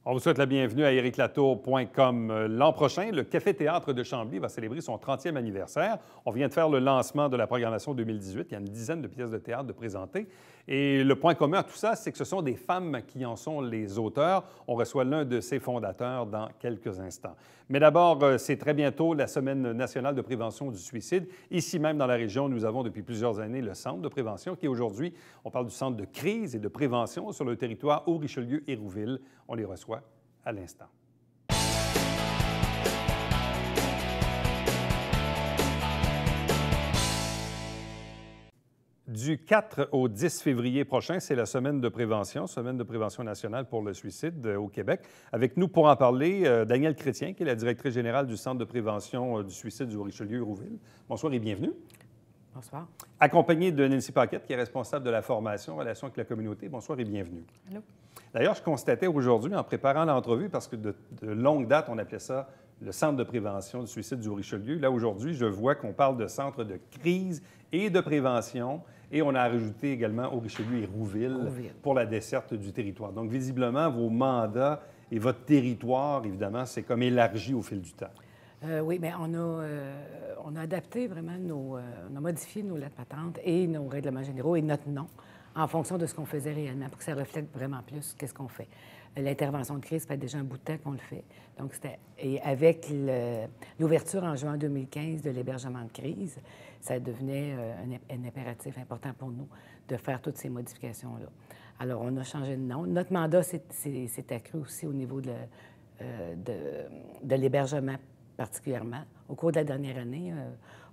On vous souhaite la bienvenue à ericlatour.com. L'an prochain, le Café Théâtre de Chambly va célébrer son 30e anniversaire. On vient de faire le lancement de la programmation 2018. Il y a une dizaine de pièces de théâtre de présenter. Et le point commun à tout ça, c'est que ce sont des femmes qui en sont les auteurs. On reçoit l'un de ses fondateurs dans quelques instants. Mais d'abord, c'est très bientôt la Semaine nationale de prévention du suicide. Ici même dans la région, nous avons depuis plusieurs années le Centre de prévention qui aujourd'hui, on parle du Centre de crise et de prévention sur le territoire Haut-Richelieu-Hérouville. On les reçoit à l'instant. Du 4 au 10 février prochain, c'est la Semaine de prévention nationale pour le suicide au Québec. Avec nous pour en parler, Danielle Chrétien, qui est la directrice générale du Centre de prévention du suicide du Haut-Richelieu-Hérouville. Bonsoir et bienvenue. Bonsoir. Accompagnée de Nancy Paquette, qui est responsable de la formation en relation avec la communauté. Bonsoir et bienvenue. Allô. D'ailleurs, je constatais aujourd'hui, en préparant l'entrevue, parce que de longue date, on appelait ça le Centre de prévention du suicide du Haut-Richelieu. Là, aujourd'hui, je vois qu'on parle de centre de crise et de prévention. Et on a rajouté également Haut-Richelieu-Hérouville pour la desserte du territoire. Donc, visiblement, vos mandats et votre territoire, évidemment, c'est comme élargi au fil du temps. Oui, bien, on a adapté vraiment on a modifié nos lettres patentes et nos règlements généraux et notre nom en fonction de ce qu'on faisait réellement pour que ça reflète vraiment plus qu'est-ce qu'on fait. L'intervention de crise, ça fait déjà un bout de temps qu'on le fait. Donc, et avec l'ouverture en juin 2015 de l'hébergement de crise, ça devenait un impératif important pour nous de faire toutes ces modifications-là. Alors, on a changé de nom. Notre mandat s'est accru aussi au niveau de l'hébergement particulièrement. Au cours de la dernière année,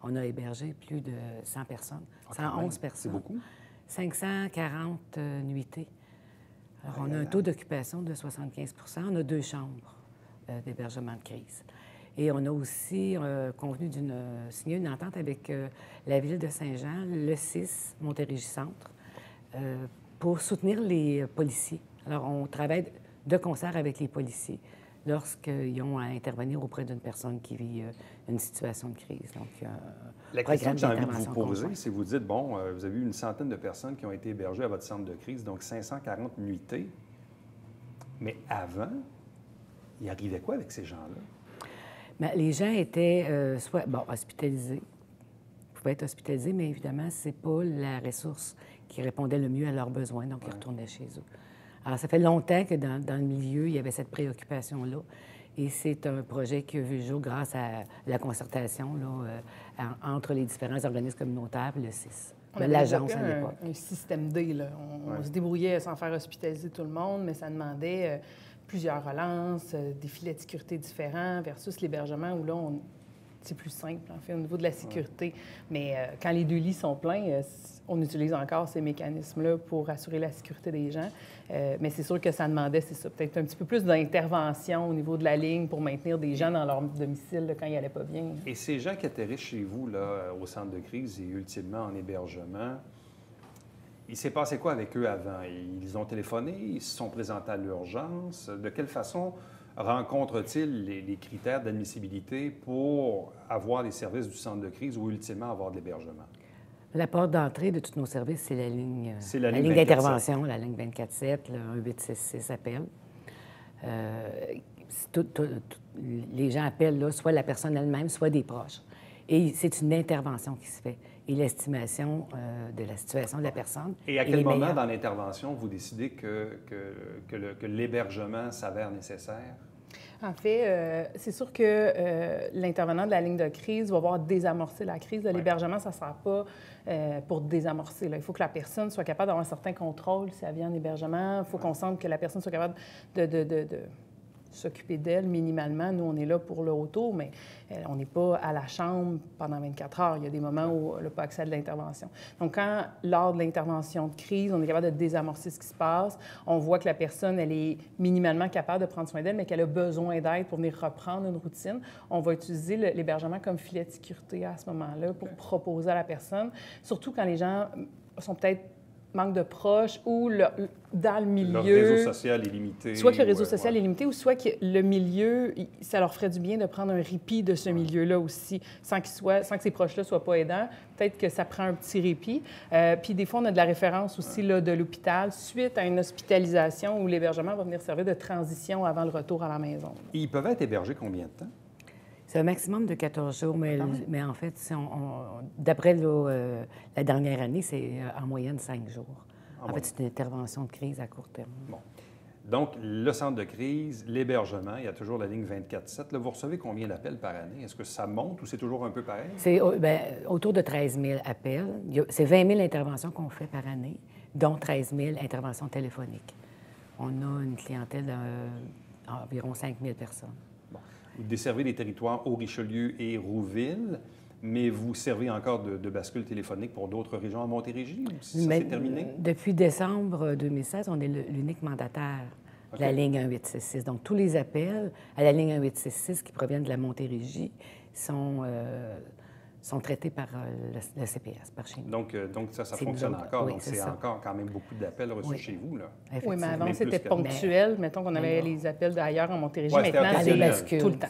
on a hébergé plus de 100 personnes, 111 personnes. C'est beaucoup. 540 nuitées. Alors, on a un taux d'occupation de 75 %. On a 2 chambres d'hébergement de crise. Et on a aussi convenu signer une entente avec la Ville de Saint-Jean, le 6, Montérégie-Centre, pour soutenir les policiers. Alors, on travaille de concert avec les policiers lorsqu'ils ont à intervenir auprès d'une personne qui vit une situation de crise. Donc, la question que j'ai envie de vous poser, c'est vous dites, bon, vous avez eu une centaine de personnes qui ont été hébergées à votre centre de crise, donc 540 nuitées. Mais avant, il arrivait quoi avec ces gens-là? Bien, les gens étaient soit hospitalisés. Ils pouvaient être hospitalisés, mais évidemment, ce n'est pas la ressource qui répondait le mieux à leurs besoins, donc ils retournaient chez eux. Alors, ça fait longtemps que dans le milieu, il y avait cette préoccupation-là. Et c'est un projet qui a vu le jour grâce à la concertation là, entre les différents organismes communautaires et le 6. L'agence à l'époque. Un système D, là. On se débrouillait sans faire hospitaliser tout le monde, mais ça demandait plusieurs relances, des filets de sécurité différents versus l'hébergement où là, c'est plus simple, en fait, au niveau de la sécurité. Mais quand les 2 lits sont pleins, on utilise encore ces mécanismes-là pour assurer la sécurité des gens. Mais c'est sûr que ça demandait, c'est ça, peut-être un petit peu plus d'intervention au niveau de la ligne pour maintenir des gens dans leur domicile là, quand ils n'allaient pas bien. Et ces gens qui atterrissent chez vous, là, au centre de crise et ultimement en hébergement, il s'est passé quoi avec eux avant? Ils ont téléphoné, ils se sont présentés à l'urgence. De quelle façon rencontrent-ils les critères d'admissibilité pour avoir les services du centre de crise ou ultimement avoir de l'hébergement? La porte d'entrée de tous nos services, c'est la ligne, la ligne d'intervention, la ligne 24/7, le 1866 appelle. Les gens appellent là, soit la personne elle-même, soit des proches. Et c'est une intervention qui se fait. Et l'estimation de la situation de la personne. Et à quel moment dans l'intervention vous décidez que l'hébergement s'avère nécessaire? En fait, c'est sûr que l'intervenant de la ligne de crise va voir désamorcer la crise. L'hébergement, ça ne sert pas pour désamorcer. Là. Il faut que la personne soit capable d'avoir un certain contrôle si elle vient en hébergement. Il faut qu'on sente que la personne soit capable de s'occuper d'elle minimalement. Nous, on est là pour le retour, mais on n'est pas à la chambre pendant 24 heures. Il y a des moments où elle n'a pas accès à de l'intervention. Donc, quand, lors de l'intervention de crise, on est capable de désamorcer ce qui se passe, on voit que la personne, elle est minimalement capable de prendre soin d'elle, mais qu'elle a besoin d'aide pour venir reprendre une routine, on va utiliser l'hébergement comme filet de sécurité à ce moment-là pour proposer à la personne, surtout quand les gens sont peut-être manque de proches ou dans le milieu... Le réseau social est limité. Soit que le réseau social est limité ou soit que le milieu, ça leur ferait du bien de prendre un répit de ce milieu-là aussi, sans que ces proches-là ne soient pas aidants. Peut-être que ça prend un petit répit. Puis des fois, on a de la référence aussi là, de l'hôpital suite à une hospitalisation où l'hébergement va venir servir de transition avant le retour à la maison. Ils peuvent être hébergés combien de temps? C'est un maximum de 14 jours, mais en fait, d'après la dernière année, c'est en moyenne 5 jours. En fait, c'est une intervention de crise à court terme. Bon. Donc, le centre de crise, l'hébergement, il y a toujours la ligne 24/7. Là, vous recevez combien d'appels par année? Est-ce que ça monte ou c'est toujours un peu pareil? C'est autour de 13 000 appels. C'est 20 000 interventions qu'on fait par année, dont 13 000 interventions téléphoniques. On a une clientèle d'environ 5 000 personnes. Vous desservez les territoires Haut-Richelieu et Rouville, mais vous servez encore de bascule téléphonique pour d'autres régions en Montérégie? Ou si ça s'est terminé? Depuis décembre 2016, on est l'unique mandataire de la ligne 1866. Donc, tous les appels à la ligne 1866 qui proviennent de la Montérégie sont traités par le CPS, par chez nous. Donc ça fonctionne encore. Oui, donc, c'est encore quand même beaucoup d'appels reçus chez vous, là. Oui, mais avant, c'était ponctuel. Mettons qu'on avait les appels d'ailleurs en Montérégie. Maintenant, c'est bascules, tout le temps.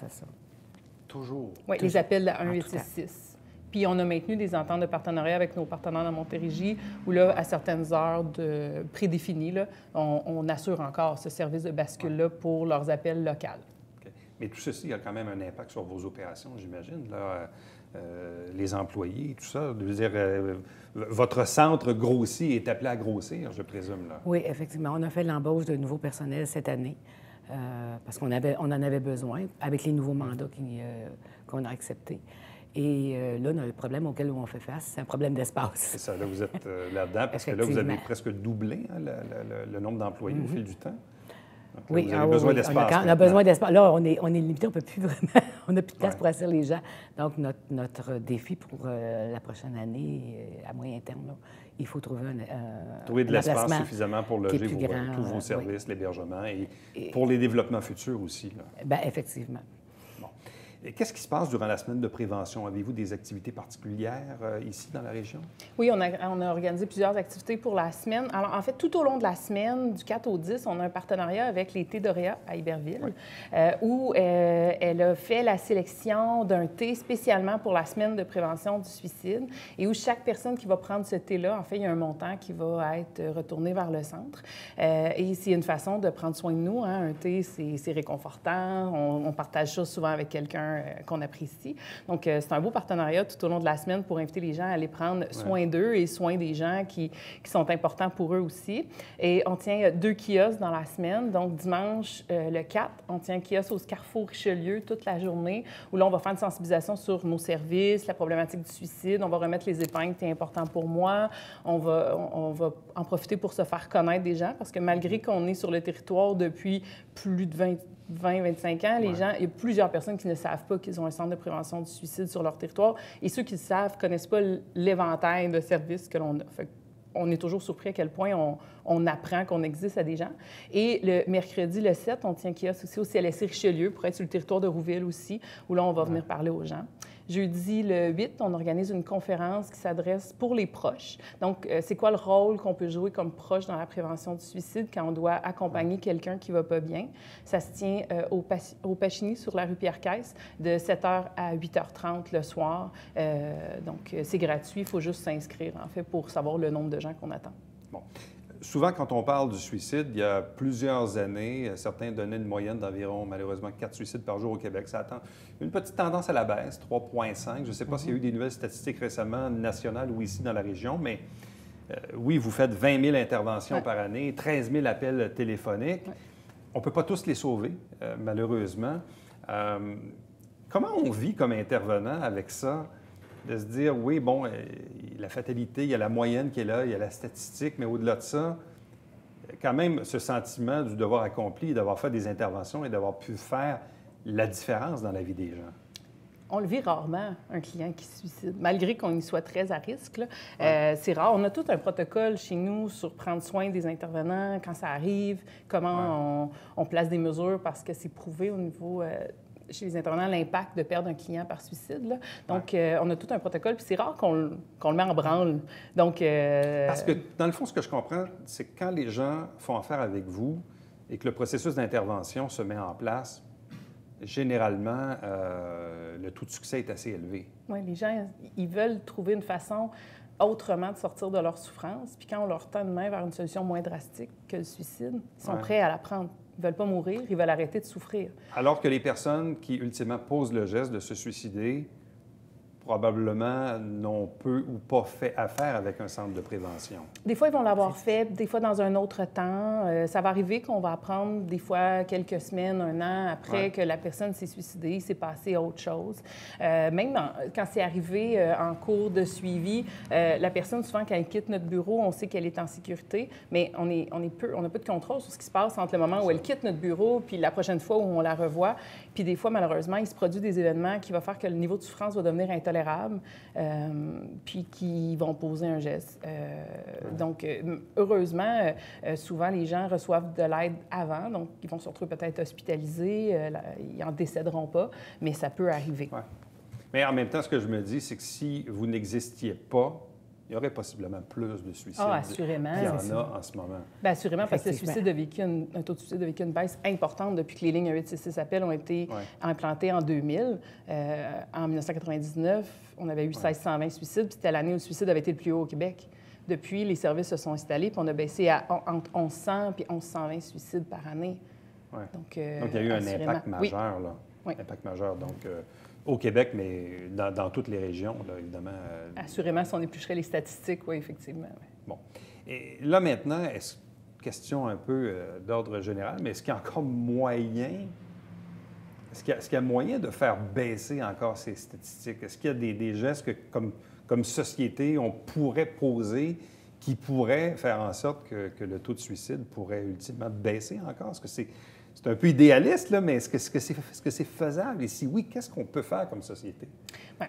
Toujours? Oui, les appels de 1866. Puis on a maintenu des ententes de partenariat avec nos partenaires dans Montérégie, où là, à certaines heures prédéfinies, là, on assure encore ce service de bascule-là pour leurs appels locaux. Okay. Mais tout ceci a quand même un impact sur vos opérations, j'imagine, là. Les employés, tout ça. Je veux dire, votre centre grossit et est appelé à grossir, je présume, là. Oui, effectivement. On a fait l'embauche de nouveaux personnels cette année parce qu'on en avait besoin avec les nouveaux mandats qu'on a acceptés. Et là, le problème auquel on fait face, c'est un problème d'espace. C'est ça, là, vous êtes là-dedans, parce que là, vous avez presque doublé le nombre d'employés au fil du temps. Donc, là, vous avez besoin d'espace. On a besoin d'espace. Là, on est limité, on ne peut plus vraiment... on n'a plus de place pour assurer les gens. Donc, notre défi pour la prochaine année, à moyen terme, là, il faut trouver trouver de l'espace suffisamment pour loger tous vos services, oui. l'hébergement et pour les développements futurs aussi, là. Bien, effectivement. Qu'est-ce qui se passe durant la semaine de prévention? Avez-vous des activités particulières ici dans la région? Oui, on a organisé plusieurs activités pour la semaine. Alors, en fait, tout au long de la semaine, du 4 au 10, on a un partenariat avec les thés d'Oréa à Iberville, où elle a fait la sélection d'un thé spécialement pour la semaine de prévention du suicide et où chaque personne qui va prendre ce thé-là, en fait, il y a un montant qui va être retourné vers le centre. Et c'est une façon de prendre soin de nous, hein. Un thé, c'est réconfortant. On partage ça souvent avec quelqu'un qu'on apprécie. Donc, c'est un beau partenariat tout au long de la semaine pour inviter les gens à aller prendre soin d'eux et soin des gens qui sont importants pour eux aussi. Et on tient 2 kiosques dans la semaine. Donc, dimanche, le 4, on tient un kiosque au Carrefour Richelieu toute la journée, où là, on va faire une sensibilisation sur nos services, la problématique du suicide. On va remettre les épingles, c'est important pour moi. On va en profiter pour se faire connaître des gens, parce que malgré qu'on est sur le territoire depuis plus de 20-25 ans, les gens, il y a plusieurs personnes qui ne savent pas qu'ils ont un centre de prévention du suicide sur leur territoire. Et ceux qui le savent ne connaissent pas l'éventail de services que l'on a. Fait on est toujours surpris à quel point on apprend qu'on existe à des gens. Et le mercredi, le 7, on tient un kiosque aussi au CLSC Richelieu pour être sur le territoire de Rouville aussi, où là, on va venir parler aux gens. Jeudi, le 8, on organise une conférence qui s'adresse pour les proches. Donc, c'est quoi le rôle qu'on peut jouer comme proche dans la prévention du suicide quand on doit accompagner quelqu'un qui ne va pas bien? Ça se tient au Pachini, sur la rue Pierre-Caisse, de 7h à 8h30 le soir. Donc, c'est gratuit. Il faut juste s'inscrire, en fait, pour savoir le nombre de gens qu'on attend. Bon. Souvent, quand on parle du suicide, il y a plusieurs années, certains donnaient une moyenne d'environ, malheureusement, 4 suicides par jour au Québec. Ça attend une petite tendance à la baisse, 3,5. Je ne sais pas s'il y a eu des nouvelles statistiques récemment, nationales ou ici dans la région, mais oui, vous faites 20 000 interventions par année, 13 000 appels téléphoniques. On ne peut pas tous les sauver, malheureusement. Comment on vit comme intervenant avec ça? De se dire, oui, bon, la fatalité, il y a la moyenne qui est là, il y a la statistique, mais au-delà de ça, quand même, ce sentiment du devoir accompli, d'avoir fait des interventions et d'avoir pu faire la différence dans la vie des gens. On le vit rarement, un client qui se suicide, malgré qu'on y soit très à risque. C'est rare. On a tout un protocole chez nous sur prendre soin des intervenants quand ça arrive, comment on place des mesures, parce que c'est prouvé au niveau chez les intervenants l'impact de perdre un client par suicide. Là. Donc, on a tout un protocole, puis c'est rare qu'on le met en branle. Donc, Parce que, dans le fond, ce que je comprends, c'est que quand les gens font affaire avec vous et que le processus d'intervention se met en place, généralement, le taux de succès est assez élevé. Oui, les gens, ils veulent trouver une façon autrement de sortir de leur souffrance. Puis quand on leur tend une main vers une solution moins drastique que le suicide, ils sont prêts à la prendre. Ils ne veulent pas mourir, ils veulent arrêter de souffrir. Alors que les personnes qui, ultimement, posent le geste de se suicider, probablement n'ont peu ou pas fait affaire avec un centre de prévention. Des fois, ils vont l'avoir fait, des fois dans un autre temps. Ça va arriver qu'on va apprendre des fois quelques semaines, un an après que la personne s'est suicidée, il s'est passé autre chose. Même quand c'est arrivé en cours de suivi, la personne, souvent, quand elle quitte notre bureau, on sait qu'elle est en sécurité, mais on a peu de contrôle sur ce qui se passe entre le moment où elle quitte notre bureau puis la prochaine fois où on la revoit. Puis des fois, malheureusement, il se produit des événements qui vont faire que le niveau de souffrance va devenir intolérable, puis qui vont poser un geste. Donc, heureusement, souvent, les gens reçoivent de l'aide avant, donc ils vont se retrouver peut-être hospitalisés, ils n'en décéderont pas, mais ça peut arriver. Ouais. Mais en même temps, ce que je me dis, c'est que si vous n'existiez pas, il y aurait possiblement plus de suicides assurément, qu'il y en a en ce moment. Bien, assurément, parce que le suicide a vécu un taux de suicide a vécu une baisse importante depuis que les lignes 866 appels ont été implantées en 2000. En 1999, on avait eu 1620 suicides, puis c'était l'année où le suicide avait été le plus haut au Québec. Depuis, les services se sont installés, puis on a baissé à entre 1100 et 1120 suicides par année. Ouais. Donc, il y a eu un impact majeur, là. Oui. Impact majeur, donc... au Québec, mais dans toutes les régions, là, évidemment. Assurément, si on éplucherait les statistiques, oui, effectivement. Oui. Bon. Et là, maintenant, question un peu d'ordre général, mais est-ce qu'il y a encore moyen... Est-ce qu'il y a moyen de faire baisser encore ces statistiques? Est-ce qu'il y a des gestes que, comme société, on pourrait poser qui pourraient faire en sorte que le taux de suicide pourrait ultimement baisser encore? Est-ce que c'est un peu idéaliste, là, mais est-ce que c'est faisable? Et si oui, qu'est-ce qu'on peut faire comme société? Bien,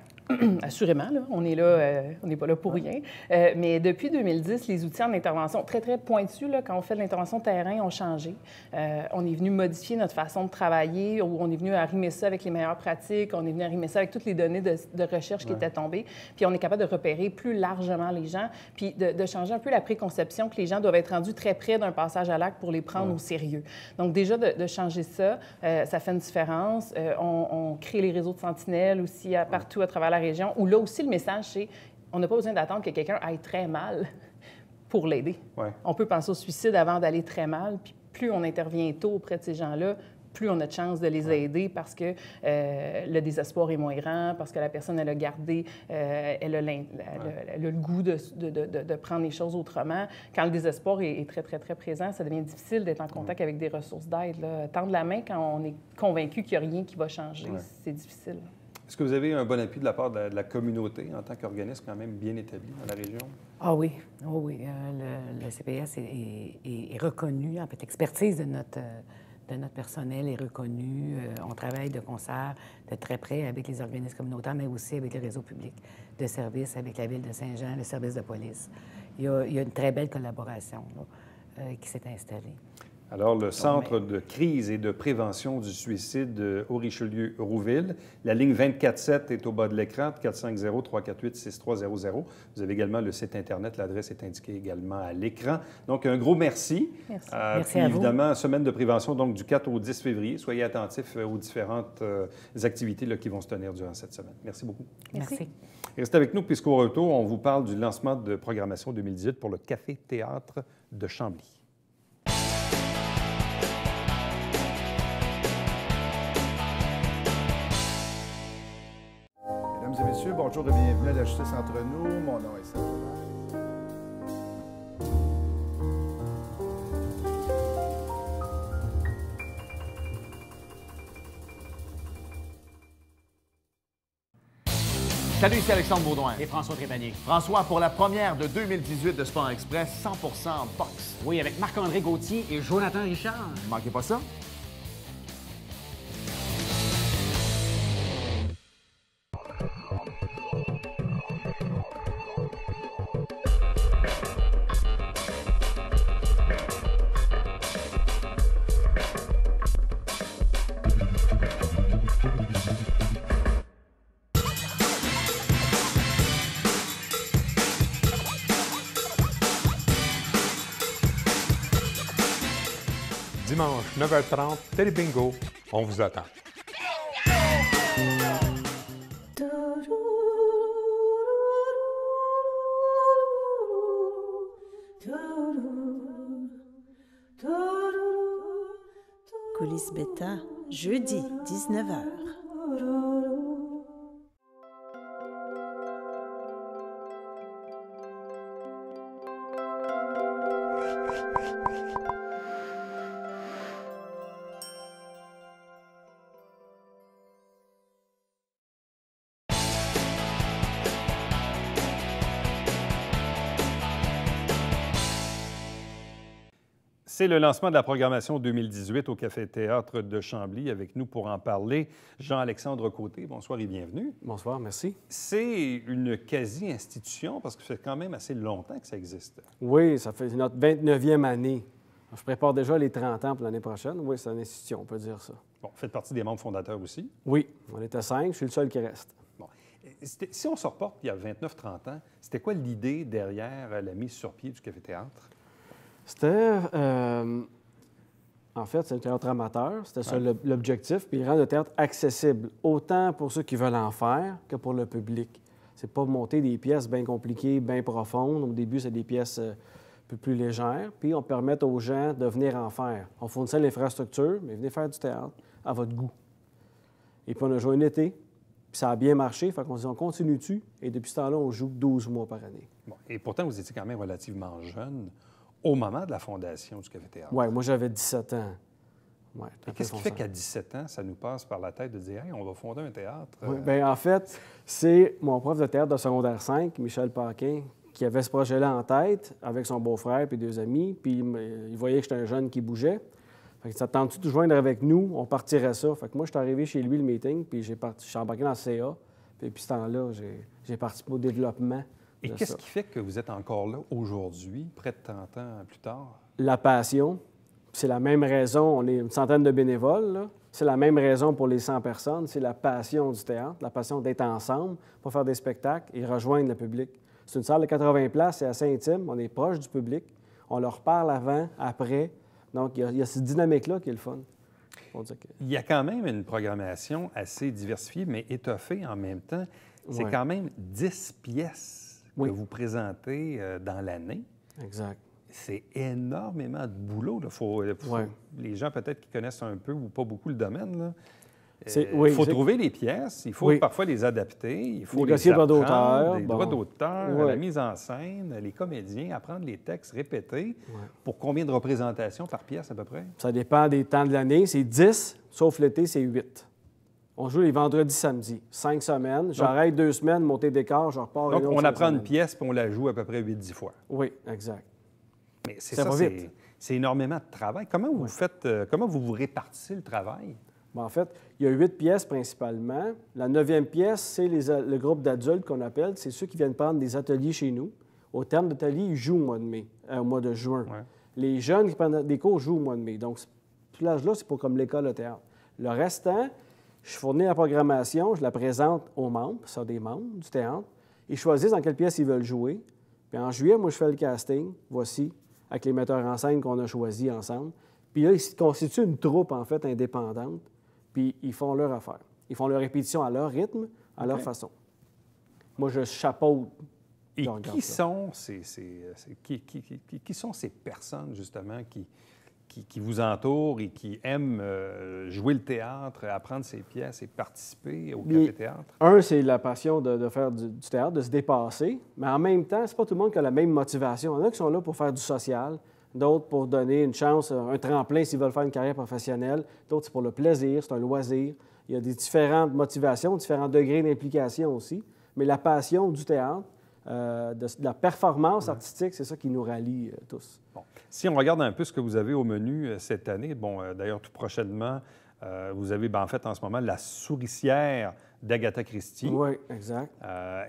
assurément, là, on est là, on n'est pas là pour rien. Mais depuis 2010, les outils en intervention très, très pointus, là, quand on fait de l'intervention terrain, ont changé. On est venu modifier notre façon de travailler, on est venu arrimer ça avec les meilleures pratiques, on est venu arrimer ça avec toutes les données de recherche qui étaient tombées, puis on est capable de repérer plus largement les gens, puis de changer un peu la préconception que les gens doivent être rendus très près d'un passage à l'acte pour les prendre au sérieux. Donc déjà, de changer ça, ça fait une différence. On crée les réseaux de sentinelles aussi partout à travers la région, où là aussi, le message, c'est on n'a pas besoin d'attendre que quelqu'un aille très mal pour l'aider. Ouais. On peut penser au suicide avant d'aller très mal, puis plus on intervient tôt auprès de ces gens-là, plus on a de chances de les aider parce que le désespoir est moins grand, parce que la personne, elle a gardé, elle a le goût de prendre les choses autrement. Quand le désespoir est très, très, très présent, ça devient difficile d'être en contact avec des ressources d'aide. Tendre la main quand on est convaincu qu'il n'y a rien qui va changer, c'est difficile. Est-ce que vous avez un bon appui de la part de la communauté en tant qu'organisme quand même bien établi dans la région? Ah oui, oh oui. Le CPS est reconnu, en fait, l'expertise de notre personnel est reconnue. On travaille de concert de très près avec les organismes communautaires, mais aussi avec le réseau public de services, avec la Ville de Saint-Jean, le service de police. Il y a une très belle collaboration là, qui s'est installée. Alors, le Centre de crise et de prévention du suicide au Richelieu-Rouville. La ligne 24-7 est au bas de l'écran, 450-348-6300. Vous avez également le site Internet. L'adresse est indiquée également à l'écran. Donc, un gros merci. Merci. Merci puis, à vous. évidemment, semaine de prévention donc du 4 au 10 février. Soyez attentifs aux différentes activités là, qui vont se tenir durant cette semaine. Merci beaucoup. Merci. Restez avec nous, puisqu'au retour, on vous parle du lancement de programmation 2018 pour le Café Théâtre de Chambly. Mesdames et messieurs, bonjour et bienvenue à la Justice entre nous. Mon nom est Serge. Salut, ici Alexandre Baudouin. Et François Trépanier. François, pour la première de 2018 de Sport Express, 100% boxe. Oui, avec Marc-André Gauthier et Jonathan Richard. Ne manquez pas ça. dimanche 9h30, Télé Bingo. On vous attend. Coulisses Bêta, jeudi, 19h. C'est le lancement de la programmation 2018 au Café Théâtre de Chambly. Avec nous pour en parler, Jean-Alexandre Côté. Bonsoir et bienvenue. Bonsoir, merci. C'est une quasi-institution parce que ça fait quand même assez longtemps que ça existe. Oui, ça fait notre 29e année. Je prépare déjà les 30 ans pour l'année prochaine. Oui, c'est une institution, on peut dire ça. Bon, vous faites partie des membres fondateurs aussi. Oui, on était 5, je suis le seul qui reste. Bon. Si on se reporte il y a 29-30 ans, c'était quoi l'idée derrière la mise sur pied du Café Théâtre? C'était, en fait, c'est un théâtre amateur, c'était ça l'objectif, puis il rend le théâtre accessible, autant pour ceux qui veulent en faire que pour le public. C'est pas monter des pièces bien compliquées, bien profondes. Au début, c'est des pièces un peu plus légères, puis on permet aux gens de venir en faire. On fournissait l'infrastructure, mais venez faire du théâtre à votre goût. Et puis on a joué un été, puis ça a bien marché, fait qu'on s'est dit, on continue dessus, et depuis ce temps-là, on joue 12 mois par année. Bon. Et pourtant, vous étiez quand même relativement jeune au moment de la fondation du Café Théâtre. Oui, moi, j'avais 17 ans. Ouais, et qu'est-ce qui fait qu'à 17 ans, ça nous passe par la tête de dire « Hey, on va fonder un théâtre? » Oui, bien, en fait, c'est mon prof de théâtre de secondaire 5, Michel Paquin, qui avait ce projet-là en tête avec son beau-frère et 2 amis, puis il voyait que j'étais un jeune qui bougeait. Fait que ça tente-tu de joindre avec nous? On partirait ça. Fait que moi, je suis arrivé chez lui le meeting, puis je suis embarqué dans le CA. Puis depuis ce temps-là, j'ai participé au développement. Et qu'est-ce qui fait que vous êtes encore là aujourd'hui, près de 30 ans plus tard? La passion. C'est la même raison. On est une centaine de bénévoles, là. C'est la même raison pour les 100 personnes. C'est la passion du théâtre, la passion d'être ensemble pour faire des spectacles et rejoindre le public. C'est une salle de 80 places, c'est assez intime. On est proche du public. On leur parle avant, après. Donc, il y a cette dynamique-là qui est le fun. Il y a quand même une programmation assez diversifiée, mais étoffée en même temps. C'est quand même 10 pièces que vous présentez dans l'année. Exact. C'est énormément de boulot. Les gens peut-être qui connaissent un peu ou pas beaucoup le domaine, il faut trouver les pièces, il faut parfois les adapter, il faut les apprendre, les droits d'auteur, la mise en scène, les comédiens, apprendre les textes, répéter. Pour combien de représentations par pièce à peu près? Ça dépend des temps de l'année. C'est 10, sauf l'été, c'est 8. On joue les vendredis, samedis. 5 semaines. J'arrête 2 semaines, monter décor, je repars. Donc, on apprend une pièce puis on la joue à peu près 8-10 fois. Oui, exact. Mais c'est énormément de travail. Comment vous faites, comment vous répartissez le travail? Bien, en fait, il y a 8 pièces principalement. La 9e pièce, c'est le groupe d'adultes qu'on appelle. C'est ceux qui viennent prendre des ateliers chez nous. Au terme d'atelier, ils jouent au mois de juin. Ouais. Les jeunes qui prennent des cours jouent au mois de mai. Donc, tout l'âge-là, c'est pas comme l'école de théâtre. Le restant, je fournis la programmation, je la présente aux membres, ça des membres du théâtre. Ils choisissent dans quelle pièce ils veulent jouer. Puis en juillet, moi, je fais le casting, voici, avec les metteurs en scène qu'on a choisis ensemble. Puis là, ils se constituent une troupe, en fait, indépendante. Puis ils font leur affaire. Ils font leur répétition à leur rythme, à leur façon. Moi, je chapeaute. Et qui sont ces personnes, justement, qui vous entourent et qui aiment jouer le théâtre, apprendre ses pièces et participer au café-théâtre? Un, c'est la passion de faire du théâtre, de se dépasser. Mais en même temps, c'est pas tout le monde qui a la même motivation. Il y en a qui sont là pour faire du social, d'autres pour donner une chance, un tremplin s'ils veulent faire une carrière professionnelle. D'autres, c'est pour le plaisir, c'est un loisir. Il y a des différentes motivations, différents degrés d'implication aussi. Mais la passion du théâtre, de la performance artistique, c'est ça qui nous rallie tous. Bon. Si on regarde un peu ce que vous avez au menu cette année, d'ailleurs, tout prochainement, vous avez, en fait, en ce moment, La Souricière d'Agatha Christie. Oui, exact.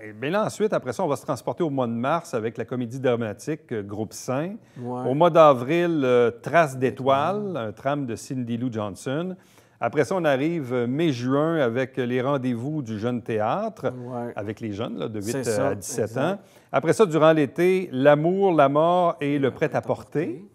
Et bien là, ensuite, après ça, on va se transporter au mois de mars avec la comédie dramatique Groupe Saint. Ouais. Au mois d'avril, Traces d'étoiles, un trame de Cindy Lou Johnson. Après ça, on arrive mai-juin avec les rendez-vous du jeune théâtre, avec les jeunes là, de 8 à 17 ans. Après ça, durant l'été, l'amour, la mort et le prêt-à-porter.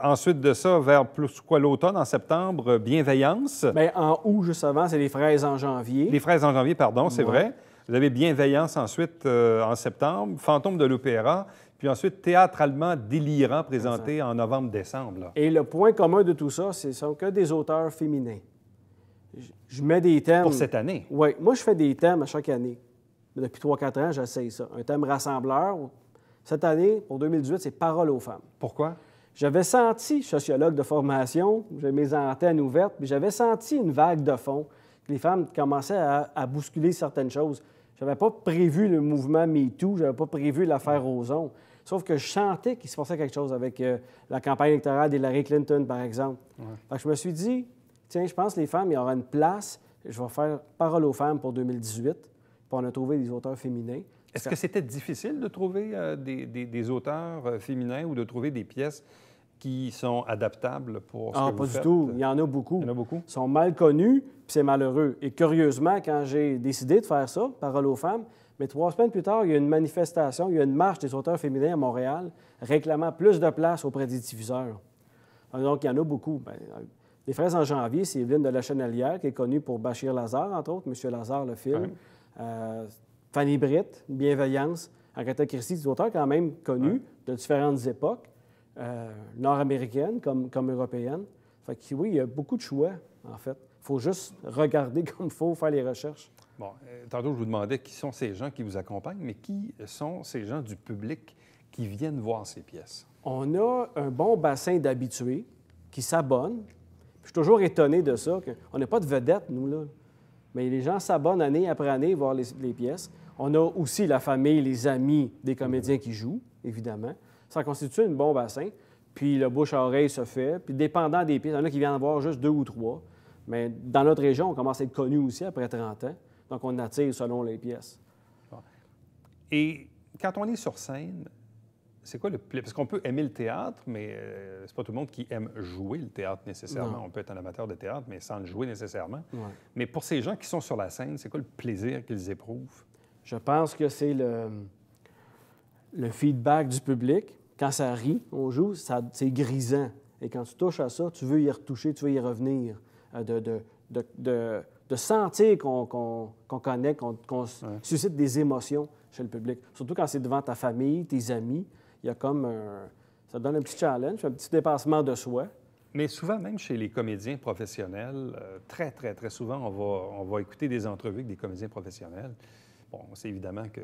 Ensuite de ça, vers plus quoi l'automne, en septembre, bienveillance. Bien, en août, juste avant, c'est les fraises en janvier. Les fraises en janvier, pardon, c'est vrai. Vous avez bienveillance ensuite en septembre, fantôme de l'opéra. Puis ensuite, théâtre allemand délirant présenté en novembre-décembre. Et le point commun de tout ça, ce sont que des auteurs féminins. Je mets des thèmes... Pour cette année? Oui. Moi, je fais des thèmes à chaque année. Depuis 3-4 ans, j'essaye ça. Un thème rassembleur. Cette année, pour 2018, c'est « Parole aux femmes ». Pourquoi? J'avais senti, sociologue de formation, j'ai mes antennes ouvertes, mais j'avais senti une vague de fond, que les femmes commençaient à bousculer certaines choses. Je n'avais pas prévu le mouvement MeToo, je n'avais pas prévu l'affaire Ozon. Sauf que je sentais qu'il se passait quelque chose avec la campagne électorale d'Hillary Clinton, par exemple. Fait que je me suis dit, tiens, je pense que les femmes, il y aura une place. Je vais faire Parole aux femmes pour 2018. Puis on a trouvé des auteurs féminins. Est-ce que c'était difficile de trouver des auteurs féminins ou de trouver des pièces qui sont adaptables pour ce que vous pas faites? du tout. Il y en a beaucoup. Il y en a beaucoup? Ils sont mal connus, puis c'est malheureux. Et curieusement, quand j'ai décidé de faire ça, Parole aux femmes, mais 3 semaines plus tard, il y a une manifestation, il y a une marche des auteurs féminins à Montréal réclamant plus de place auprès des diffuseurs. Donc, il y en a beaucoup. Bien, les fraises en janvier, c'est Evelyne de la Chenelière, qui est connue pour Bachir Lazare, entre autres, M. Lazare, le film. Fanny Britt, Bienveillance, Agatha Christie, des auteurs quand même connus de différentes époques, nord-américaines comme européennes. Fait que oui, il y a beaucoup de choix, en fait. Il faut juste regarder comme il faut, faire les recherches. Bon, tantôt, je vous demandais qui sont ces gens qui vous accompagnent, mais qui sont ces gens du public qui viennent voir ces pièces? On a un bon bassin d'habitués qui s'abonnent. Je suis toujours étonné de ça. On n'a pas de vedettes, nous, là. Mais les gens s'abonnent année après année voir les pièces. On a aussi la famille, les amis des comédiens qui jouent, évidemment. Ça constitue un bon bassin. Puis le bouche à oreille se fait. Puis dépendant des pièces, il y en a qui viennent en voir juste 2 ou 3. Mais dans notre région, on commence à être connus aussi après 30 ans. Donc, on attire selon les pièces. Et quand on est sur scène, c'est quoi le plaisir? Parce qu'on peut aimer le théâtre, mais c'est pas tout le monde qui aime jouer le théâtre nécessairement. Non. On peut être un amateur de théâtre, mais sans le jouer nécessairement. Mais pour ces gens qui sont sur la scène, c'est quoi le plaisir qu'ils éprouvent? Je pense que c'est le feedback du public. Quand ça rit, on joue, c'est grisant. Et quand tu touches à ça, tu veux y retoucher, tu veux y revenir. De sentir qu'on connecte, qu'on suscite des émotions chez le public. Surtout quand c'est devant ta famille, tes amis. Il y a comme ça donne un petit challenge, un petit dépassement de soi. Mais souvent, même chez les comédiens professionnels, très, très, très souvent, on va écouter des entrevues avec des comédiens professionnels. Bon, c'est évidemment que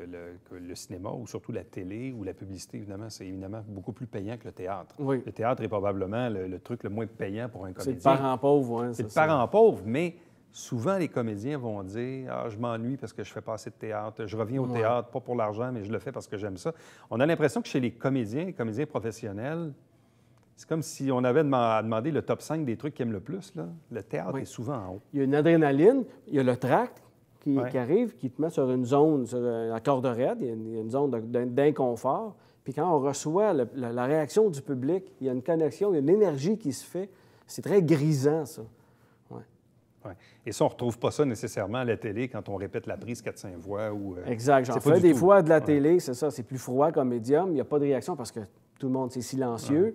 le cinéma, ou surtout la télé ou la publicité, évidemment, c'est évidemment beaucoup plus payant que le théâtre. Oui. Le théâtre est probablement le truc le moins payant pour un comédien. C'est le parent pauvre, oui. C'est le parent pauvre, mais souvent, les comédiens vont dire « Ah, je m'ennuie parce que je fais pas assez de théâtre. Je reviens au théâtre, pas pour l'argent, mais je le fais parce que j'aime ça. » On a l'impression que chez les comédiens professionnels, c'est comme si on avait demandé le top 5 des trucs qu'ils aiment le plus. Là. Le théâtre est souvent en haut. Il y a une adrénaline, il y a le tract qui arrive, qui te met sur une zone, sur la corde raide, il y a une zone d'inconfort. Puis quand on reçoit la réaction du public, il y a une connexion, il y a une énergie qui se fait. C'est très grisant, ça. Ouais. Et ça, on ne retrouve pas ça nécessairement à la télé quand on répète la prise 4-5 voix. Exact. J'en fais des fois de la télé, c'est ça, c'est plus froid comme médium. Il n'y a pas de réaction parce que tout le monde, c'est silencieux. Ouais.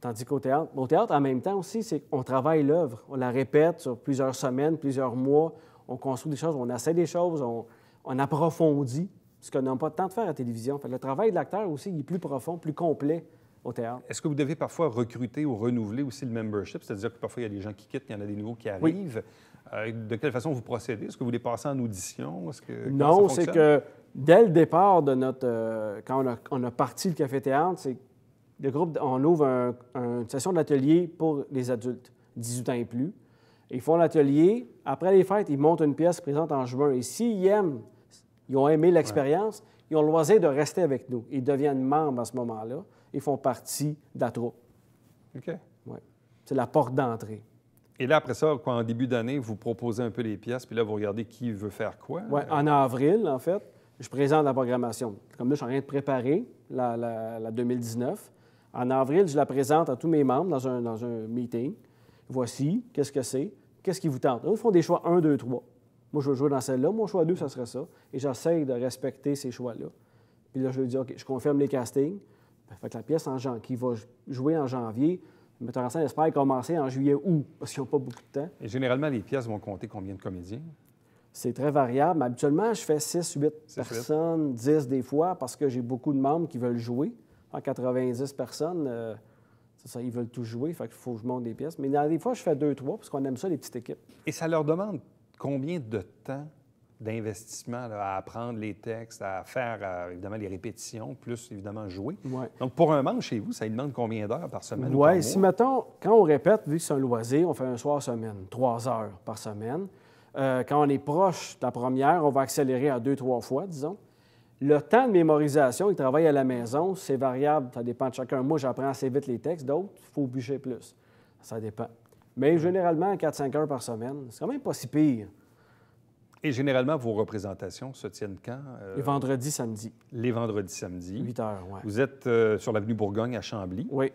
Tandis qu'au théâtre, en même temps aussi, c'est qu'on travaille l'œuvre. On la répète sur plusieurs semaines, plusieurs mois. On construit des choses, on essaie des choses, on approfondit, ce qu'on n'a pas le temps de faire à la télévision. Fait que le travail de l'acteur aussi, il est plus profond, plus complet au théâtre. Est-ce que vous devez parfois recruter ou renouveler aussi le membership? C'est-à-dire que parfois, il y a des gens qui quittent, il y en a des nouveaux qui arrivent. Oui. De quelle façon vous procédez? Est-ce que vous les passez en audition? Non, c'est que dès le départ de notre... quand on a parti le café-théâtre, c'est le groupe, on ouvre une session d'atelier pour les adultes, 18 ans et plus. Ils font l'atelier. Après les fêtes, ils montent une pièce présente en juin. Et s'ils aiment, ils ont aimé l'expérience, ils ont le loisir de rester avec nous. Ils deviennent membres à ce moment-là. Ils font partie de la troupe. OK. Ouais. C'est la porte d'entrée. Et là, après ça, en début d'année, vous proposez un peu les pièces, puis là, vous regardez qui veut faire quoi? Oui, en avril, en fait, je présente la programmation. Comme là, je suis en train de préparer la 2019. En avril, je la présente à tous mes membres dans un meeting. Voici, qu'est-ce que c'est? Qu'est-ce qui vous tente? Eux font des choix 1, 2, 3. Moi, je veux jouer dans celle-là. Mon choix 2, ça serait ça. Et j'essaie de respecter ces choix-là. Puis là, je lui dis, OK, je confirme les castings. Fait que la pièce qui va jouer en janvier, le metteur en scène espère commencer en juillet-août, parce qu'ils n'ont pas beaucoup de temps. Et généralement, les pièces vont compter combien de comédiens? C'est très variable. Mais habituellement, je fais 6, 8 personnes, 10 des fois, parce que j'ai beaucoup de membres qui veulent jouer. En 90 personnes, c'est ça, ils veulent tout jouer, fait qu'il faut que je monte des pièces. Mais des fois, je fais 2, 3, parce qu'on aime ça, les petites équipes. Et ça leur demande combien de temps d'investissement là, à apprendre les textes, à faire, évidemment, les répétitions, plus, évidemment, jouer? Ouais. Donc, pour un membre chez vous, ça lui demande combien d'heures par semaine ou par Oui, mois? si, mettons, quand on répète, vu que c'est un loisir, on fait un soir semaine, 3 heures par semaine. Quand on est proche de la première, on va accélérer à 2, 3 fois, disons. Le temps de mémorisation, il travaille à la maison, c'est variable, ça dépend de chacun. Moi, j'apprends assez vite les textes, d'autres, il faut bûcher plus. Ça dépend. Mais généralement, 4-5 heures par semaine, c'est quand même pas si pire. Et généralement, vos représentations se tiennent quand? Les vendredis, samedis. Les vendredis, samedis. 8 heures, oui. Vous êtes sur l'avenue Bourgogne à Chambly. Oui.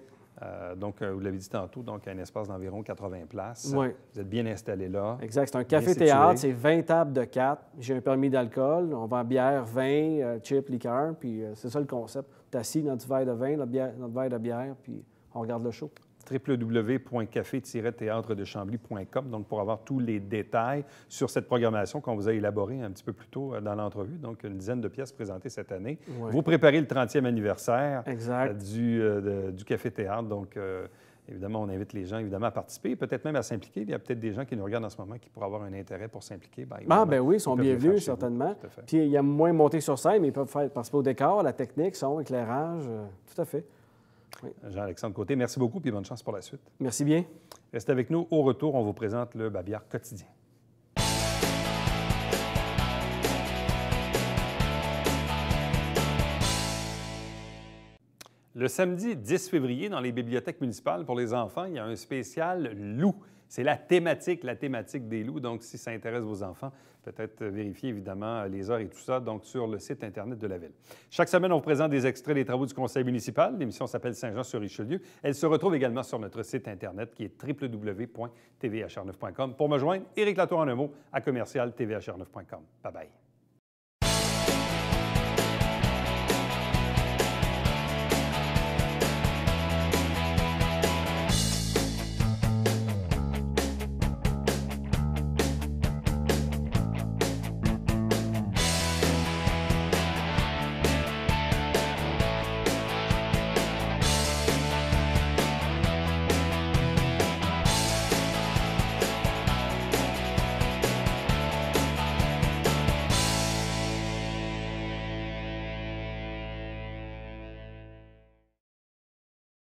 Donc, vous l'avez dit tantôt, donc un espace d'environ 80 places. Oui. Vous êtes bien installé là. Exact. C'est un bien café-théâtre, situé. c'est 20 tables de 4. J'ai un permis d'alcool. On vend bière, vin, chips, liqueur, puis c'est ça le concept. Tu es assis dans notre verre de vin, notre verre de bière, puis on regarde le show. www.café-théâtredechambly.com, donc pour avoir tous les détails sur cette programmation qu'on vous a élaborée un petit peu plus tôt dans l'entrevue. Donc, une dizaine de pièces présentées cette année. Ouais. Vous préparez le 30e anniversaire Exact. du Café-Théâtre. Donc, évidemment, on invite les gens évidemment à participer, peut-être même à s'impliquer. Il y a peut-être des gens qui nous regardent en ce moment qui pourraient avoir un intérêt pour s'impliquer. Bien, Oui, ils sont peuvent le bienvenus, faire chez vous. certainement. Tout à fait. Puis il y a moins monté sur scène, mais ils peuvent participer au décor, à la technique, son, éclairage, tout à fait. Oui. Jean-Alexandre Côté, merci beaucoup et bonne chance pour la suite. Merci bien. Restez avec nous. Au retour, on vous présente le Babillard quotidien. Le samedi 10 février, dans les bibliothèques municipales pour les enfants, il y a un spécial loup. C'est la thématique des loups. Donc, si ça intéresse vos enfants, peut-être vérifier évidemment les heures et tout ça donc sur le site Internet de la Ville. Chaque semaine, on vous présente des extraits des travaux du conseil municipal. L'émission s'appelle Saint-Jean-sur-Richelieu. Elle se retrouve également sur notre site Internet qui est www.tvhr9.com. Pour me joindre, Éric Latour en un mot à commercial tvhr9.com. Bye bye.